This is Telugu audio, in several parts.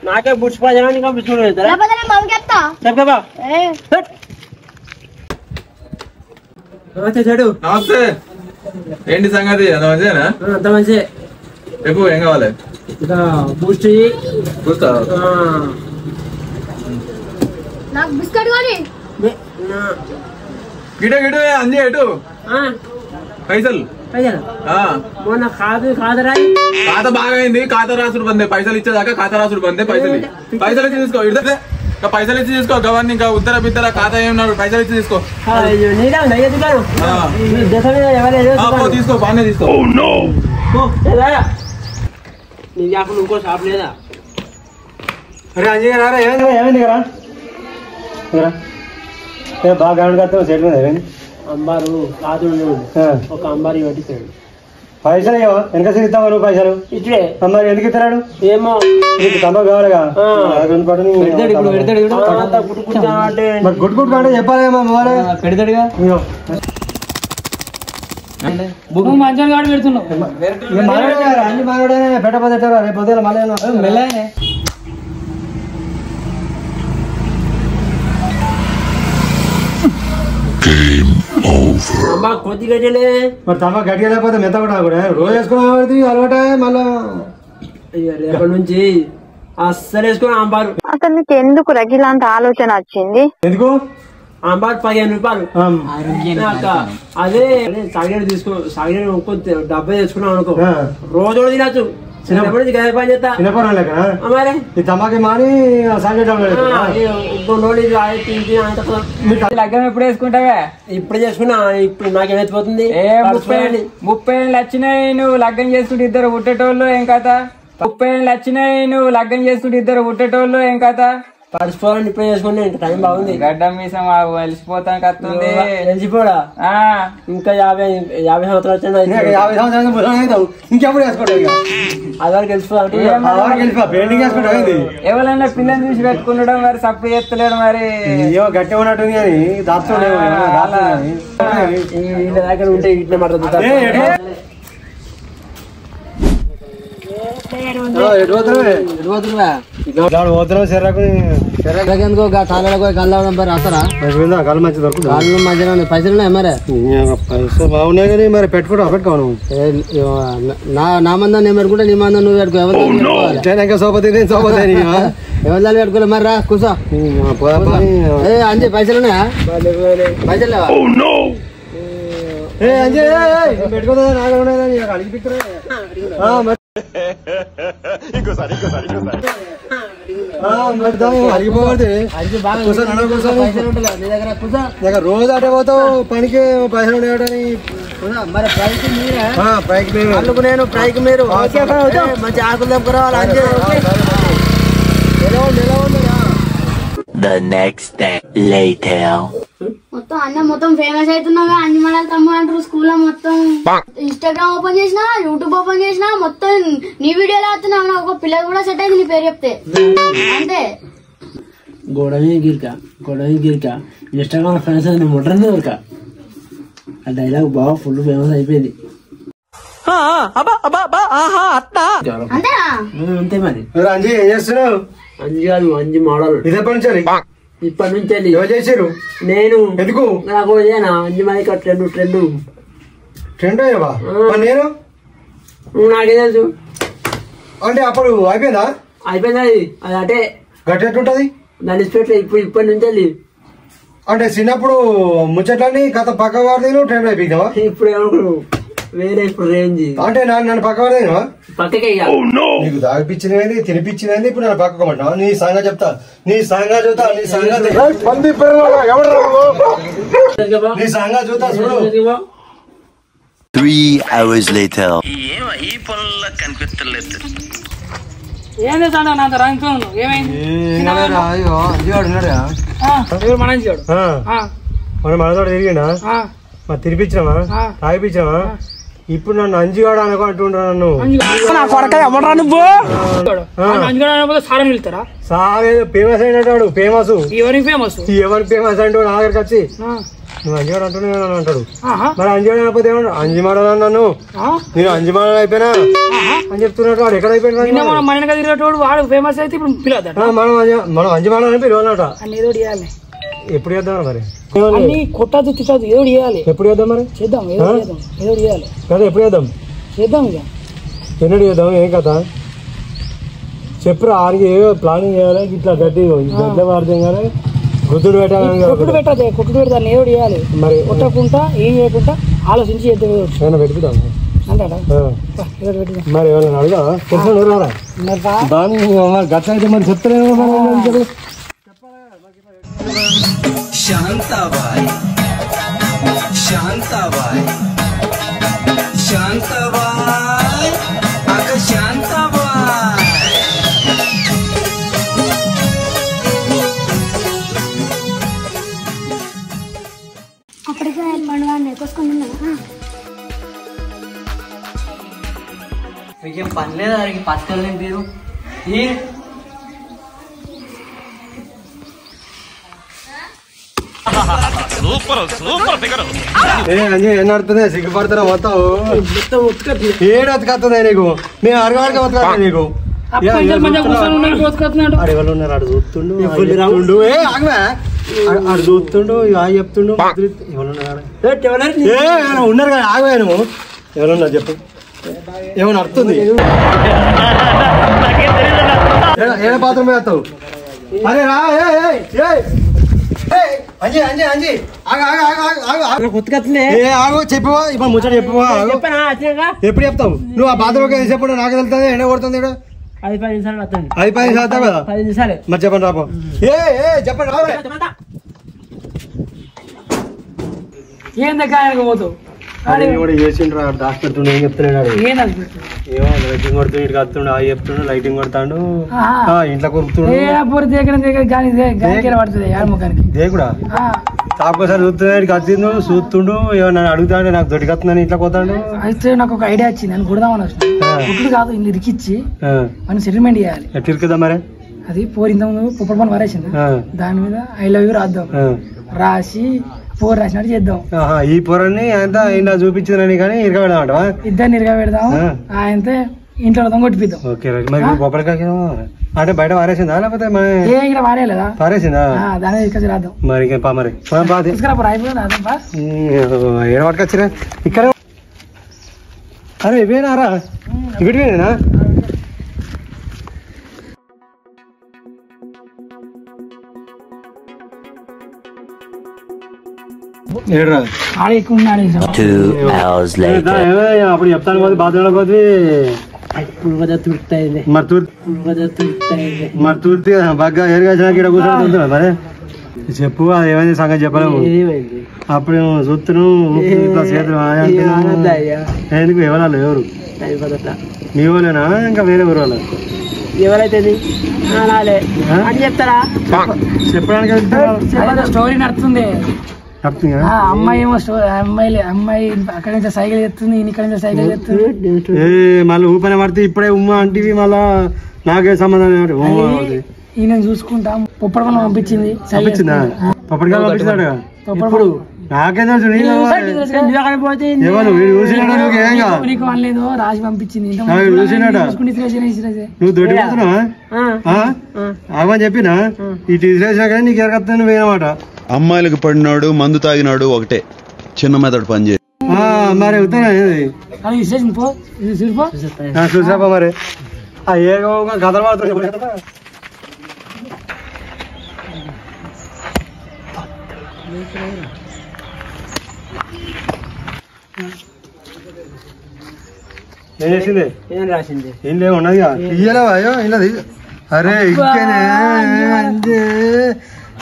నాకే పుష్పాజనాన్ని చెడు. నమస్తే. ఏంటి సంగతి? అంత మంచిదేనా? అంత మంచి. రేపు ఏం కావాలి? బూస్ట్ చూస్తా. గిటే గిటే అంది ఎటు పైసలు మొన్న కాదరా ఖాతా బాగా అయింది. ఖాతా రాసుడు బందే. పైసలు ఇచ్చేదాకా ఖాతా రాసుడు బందే. పైసలు ఇచ్చి తీసుకో. ఇడితే పైసలు ఇచ్చి తీసుకో. గవర్ని ఇంకా ఉత్తర బిద్దర ఖాతా ఏమన్నారు? పైసలు ఇచ్చి తీసుకో. తీసుకో బాగానే తీసుకో. నీ అప్పుడు ఇంకో షాప్ లేదా? అరే అంజయ్య రారా. ఏమైంది కదా బాగా గమనిస్తావు చెట్లు ఏమైంది? అంబారు కాదు ఒక అంబారి పట్టిస్తాడు. పైసలు ఏమో వెనక ఇస్తావా నువ్వు? పైసలు ఇట్లే అమ్మాయి ఎందుకు ఇస్తున్నాడు? ఏమో తమ్మ కావాలిగా. గుడ్డు అంటే చెప్పాలేమో పెడతాడుగా. మంచిగా కాడు పెడుతున్నావు. అన్ని మానవుడే పెట్టబోతారా రేపు పొద్దున మళ్ళీ కొద్ది గడ్డలే. మరి తమ్మ గట్టిగా లేకపోతే మెత్త కూడా కూడా రోజు వేసుకుని అలవాటే మళ్ళా. రేపటి నుంచి అస్సలు వేసుకుని అంబారు. అసలు నీకు ఎందుకు రగిలాంత ఆలోచన వచ్చింది? ఎందుకు? అంబారు 15 రూపాయలు. అదే సాగినీరు తీసుకో. సాగినీరు ఇంకో 70 తెచ్చుకున్నాం అనుకో. రోజు తినచ్చు. తమ్మకి మాని లగ్గం ఎప్పుడు వేసుకుంటావా? ఇప్పుడు చేసుకున్నా. ఇప్పుడు నాకేమైపోతుంది? 30 ఏళ్ళు వచ్చినాయి నువ్వు లగ్గం చేసుకుంటే ఇద్దరు పుట్టేటోళ్ళు ఏం కథ? 30 ఏళ్ళు వచ్చినాయి నువ్వు లగ్గం చేసుకుంటే ఇద్దరు పుట్టేటోళ్ళు ఏం కథ? పడిచిపోవాలని ఇప్పుడు చేసుకుని ఇంకా టైం బాగుంది. గడ్డం మీసం వెలిసిపోతాను కత్తుంది. వెలిసిపోడా ఇంకా 50 సంవత్సరాలు వచ్చిన 50 సంవత్సరాలు ఇంకెప్పుడు వేసుకోవడం? అదవరకు వెళ్ళిపోతాడు. ఎవరైనా పిల్లని చూసి పెట్టుకున్నాడు మరి సప్లై చేస్తలేడు. మరి గట్టి ఉన్నట్టు కానీ వీళ్ళ దగ్గర ఉంటే ఇట్లా మాట్లాడుతారు. పైసలు బాగున్నాయి కానీ మరి పెట్టుకోవాలి. నా మందా నేను పెట్టుకుంటే నీ మందా నువ్వు పెట్టుకో. సోపతి ఎవరు పెట్టుకోలే మరి రా కూర్చో. అంజీ పైసలు ఉన్నాయా? పైసలు పెట్టుకోదా రోజు అటే పోతావు పనికి. పైసలు ఉన్నాయని మరి ప్రైక్ నేను ప్రైక్ మీరు మంచి ఆకులు తెప్పుకురావాలి. మొత్తం అన్న మొత్తం ఫేమస్ అవుతున్నాగా. అన్ని మడాలి తమ్ముడు అంటారు స్కూల్లో. మొత్తం ఇన్స్టాగ్రామ్ ఓపెన్ చేసినా, యూట్యూబ్ ఓపెన్ చేసినా మొత్తం నీ వీడియోలో అవుతున్నావు. ఒక పిల్లలు కూడా సెట్ అయింది నీ పేరు చెప్తే అంతే. గొడవ గిరిక ఇన్స్టాగ్రామ్ ఫేమస్ అయింది. ముట్రని ఊరిక ఆ డైలాగ్ బాగా ఫుల్ ఫేమస్ అయిపోయింది. అంతే మరి. అంజీ ఏం చేస్తున్నావు? అంజి కాదు అంజి మోడల్. ఇదెప్పటి నుంచి? ఇప్పటి నుంచి ఎవరు చేశారు? నేను. ఎందుకు? నాకు అంజి మరి ట్రెండ్ అయ్యావా? నేను నాకే తెలుసు. అంటే అప్పుడు అయిపోయిందా? అయిపోయింది. అది అంటే గట్టెట్టుంటది దాని స్పెట్లే. ఇప్పటి నుంచి అంటే చిన్నప్పుడు ముచ్చట్లని కథ పక్క వాడితే ట్రెండ్ అయిపోయినావా? ఇప్పుడు ఏమనుకున్నావు? వేరే ఇప్పుడు రేంజ్. అంటే నన్ను పక్క వాడినా పక్కకే నీకు దాగిపించినది తినిపించినది. ఇప్పుడు నన్ను పక్కకోమంటావా? నీ సంగ చెప్తా. నీ సంగ చూస్తా చూడు. 3 hours later. ఈ పొలంలో కనిపించలేదు. ఏం చేస్తాను నాతో రంగు ఏమైంది? మనతో తిరిగిండా? తినిపించినావా? తాగిపించినావా? ఇప్పుడు నన్ను అంజిగాడు అనుకో అంటుండ్రా. నన్ను సార్ ఫేమస్ అయినట్టు. ఫేమస్ ఎవరికి ఫేమస్ అంటే నా దగ్గరికి వచ్చి నువ్వు అంజిగాడు అంటున్నావు అంటాడు. మరి అంజిగాడు అనకపోతే ఏమన్నా అంజిమాడలు నన్ను నేను అంజిమాడలు అయిపోయినా అని చెప్తున్నాడు. వాడు ఎక్కడ అయిపోయినా వాడు ఫేమస్ అయితే ఇప్పుడు పిలవద్దా మనం అంజిమాడని పిలవాలట. ఏదో చేయాలి. ఎప్పుడు చేద్దాం మరి? కొట్టదు తిట్టదు ఏదో చేయాలి. ఎప్పుడు చేద్దాం మరి? చేద్దాం ఏదో చేయాలి కదా. ఎప్పుడు చేద్దాం? చేద్దాం ఇక ఎన్నడు చేద్దాం? ఏం కదా చెప్పురా. ఆడికి ప్లానింగ్ చేయాలి. ఇట్లా గడ్డి గడ్డ వాడతాం కానీ గుద్దుడు పెట్టాలి. కొట్టుడు పెడతాను ఏదో చేయాలి. మరి కొట్టకుండా ఏం చేయకుండా ఆలోచించి చేద్దాం. ఏమైనా పెట్టుకుందాం అంటాడా? మరి ఎవరైనా అడుగుదా? తెలుసు దాని మరి గట్ల అయితే మరి చెప్తలేదు. శాంతాబాయ్ శాంతాబాయ్ శాంతాబాయ్ అక్క శాంతాబాయ్. అప్పటికే పండుగ కోసుకుంటున్నా. మీకేం పని లేదా? పచ్చళ్ళు మీరు ఏం నడుతుంది? సిగ్గుపడుతున్నా మొత్తం ఏడు బతుకొస్తుంది నీకు. మేము అరగడికి బతుకొస్తా నీకు. అడగలు ఉన్నారు. అడు చూస్తుండు అడు చూస్తుండు చెప్తుండు. ఉన్నారు కదా ఆగవే. నువ్వు ఎవరున్నారు చెప్పు. ఏమన్నా అర్థంది? ఏడ పాత్ర వేస్తావు? అరే రా. చెప్పవా ఇప్పుడు ముచ్చట చెప్పవా? ఎప్పుడు చెప్తావు నువ్వు? ఆ బాత్రూమ్ చెప్పు. నాకు వెళ్తుంది ఎండ కొడుతుంది. 10 నిమిషాలు వస్తుంది. 10 నిమిషాలు అవుతావు కదా? 10 నిమిషాలు. మరి చెప్పండి రాబో. చెప్పండి రా. ఏం దగ్గర పోతావు? చేసిండ్రు డాక్టర్ ఏం చెప్తున్నాడు? ఏమో లైటింగ్ కొడుతుండు. ఇటు వస్తుండు ఆ చెప్తుండు. లైటింగ్ కొడతాడు. ఇంట్లో కొరుకుతుండు. దేకుడా తాపకోసారి చూస్తున్నాడు. ఇటు వస్తుండు చూస్తుండు. ఏమన్నా అడుగుతాడు. నాకు దొరికొస్తుందని ఇంట్లో పోతాడు. అయితే నాకు ఒక ఐడియా వచ్చింది. అని కొడదామని వస్తుంది కాదు. ఇల్లు ఇరికిచ్చి మనం సెటిల్మెంట్ చేయాలి. ఎట్లా ఇరుకుదా మరి? అది పోరిందా పుప్పటి పని వారేసింది. దాని మీద ఐ లవ్ యూ రాద్దాం. రాసి పోరు రాసినట్టు చేద్దాం. ఈ పొరని ఆయన ఇలా చూపించిందని కానీ ఇరగ పెడదాం. ఇద్దరిని ఇరగ పెడదాం. ఆయనతో ఇంట్లో కొట్టిపిద్దాం. ఓకే మరి కొబ్బరికాయ అంటే బయట వారేసిందా లేకపోతే ఇక్కడ వారేలేదా? వారేసిందా? దాని తీసుకొచ్చి రాద్దాం. మరి మరి తీసుకురా అయిపోయిందా? ఏడ పట్టుకొచ్చిరా ఇక్కడ? అరే ఇవేనారా? ఇవిటివేనా? అప్పుడు చెప్తాను పోతే బాత్రూంలో పోతే మరి తూర్తి బాగా ఎరుగా కూర్చొని మరి చెప్పు. అది ఏమైంది సంగతి చెప్పలేము. అప్పుడు చూస్తున్నావు చేతులు ఎందుకు ఎవరాలు? ఎవరు మీ వాళ్ళేనా ఇంకా వేరే ఊరు వాళ్ళు? ఎవరైతే చెప్తారా? చెప్పడానికి స్టోరీ నడుతుంది. అమ్మాయి ఏమో అమ్మాయి అక్కడి నుంచి సైకిల్ ఎత్తుంది. ఇక్కడ నుంచి సైకిల్ ఎత్తుంది. మళ్ళీ ఊపన పడితే ఇప్పుడే ఉమ్మ అంటివి. మళ్ళా నాకే సంబంధం. ఈయన చూసుకుంటాం. పొప్పడికాయలు పంపించింది. పొప్పడికాయలు పంపించినాడు. ఇప్పుడు నాకేం తెలుసు? నీకు అనలేదు. రాసి పంపించింది. నువ్వు దొడ్డి పోతున్నావా? అవని చెప్పినా ఈ టీచర్ కానీ నీకు ఎరగత్తాను వేయనమాట. అమ్మాయిలకు పడినాడు మందు తాగినాడు ఒకటే. చిన్న మెదడు పని చేయి. మరి చూసాపా మరి ఏ కథలు మాత్రం ఏం చేసింది? ఏం రాసింది? ఏం లేవు ఉన్నది ఇయ్యలేవా? ఇన్నది. అరే ఇంకేనే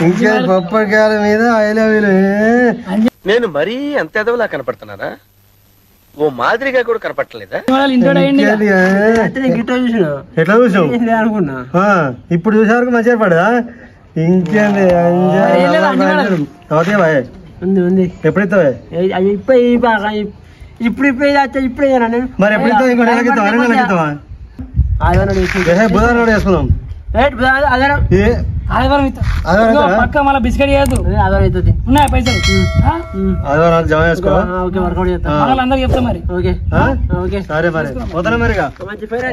ఇంకే పప్పడికాయల మీద అయ్యలేవులే. నేను మరీ అంత ఎదవలా కనపడుతున్నారా? ఓ మాదిరిగా కూడా కనపడలేదా? ఎట్లా చూసావు అనుకున్నా? ఇప్పుడు చూసేవరకు మంచిగా పడదా? ఇంకేంది అవుతాయి బాయ్. ఎప్పుడైతే ఇప్పుడు మరి ఎప్పుడైతే ఇంకో నెలకి బుధవారం వేసుకుందాం. ఆదివారం పక్క మళ్ళీ బిస్కెట్ చేయద్దు ఆదివారం అవుతుంది ఉన్నాయి పైసలు ఆదివారం జమ చేసుకో ఓకే వర్కౌట్ చేస్తాం వాళ్ళందరికీ చెప్తా మరి ఓకే ఓకే సరే మరి పోతాను మరిగా మంచి పేరు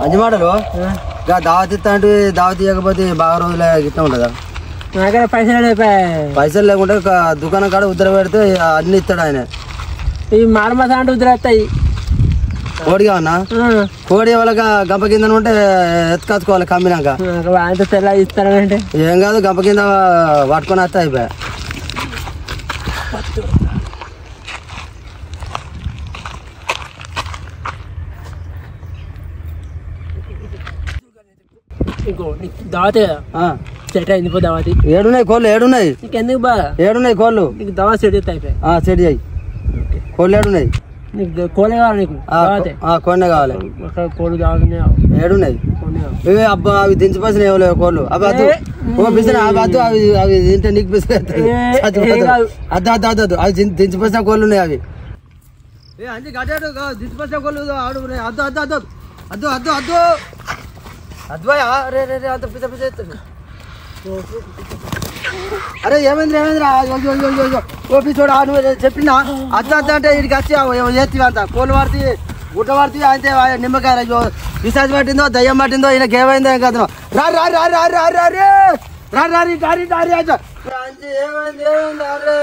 మంచి మాటలు దావత్ ఇస్తా అంటే దావత్ ఇవ్వకపోతే బాగా రోజులు ఇస్తా ఉంటుందా నాకైనా పైసలు లేకుంటే దుకాణం కాడ ఉద్దర పెడితే అన్ని ఇస్తాడు ఆయన ఈ మారమసా అంటే ఉద్దరేస్తాయి కోడి కావన్నా కోడి వాళ్ళకి గంప కింద ఉంటే ఎత్తుకొచ్చుకోవాలి కమ్మినాక అంత తెల్ల ఇస్తారంటే ఏం కాదు గంప కింద పట్టుకొని వస్తే అయిపోయా దావతే సెట్ అయింది పో దావతి ఏడున్నాయి కోళ్ళు ఏడున్నాయి నీకెందుకు బాగా ఏడున్నాయి కోళ్ళు నీకు దావా సెట్ చేస్తే అయిపోయి సెట్ చేయి కోళ్ళు ఏడున్నాయి నీకు కోలే కావాలి నీకు కోడినే కావాలి కోళ్ళు కావాలి ఏడున్నాయి ఇవి అబ్బా అవి దించిపోసిన ఏమలేవు కోళ్ళు అవి అద్దు పిసిన అవి అద్దు అవి అవి తింటే నీకు పిసిన అద్దు అద్దు అద్దు అవి దించిపోసిన కోళ్ళు ఉన్నాయి అవి అన్ని గడ్డాడు దించిపోసిన కోళ్ళు ఆడు అద్దు అద్దు అద్దు అద్దు అద్దు అద్దు అద్వాయా రే రే రే అంత పిచ్చ పిచ్చ ఎత్తాడు అరే ఏమైంది ఓ పిచ్చోడు నువ్వు చెప్పినా అద్ద అద్ద అంటే ఇక్కడికి వచ్చి చేతివి అంత కోళ్ళు పడితే గుట్ట పడితే అయితే నిమ్మకాయ పిశాచి పట్టిందో దయ్యం పట్టిందో ఈయనకి ఏమైందో ఏం కదా రా రా రా రా రా రా రే రా రారి డారి డారి ఏమైంది ఏమైంది అరే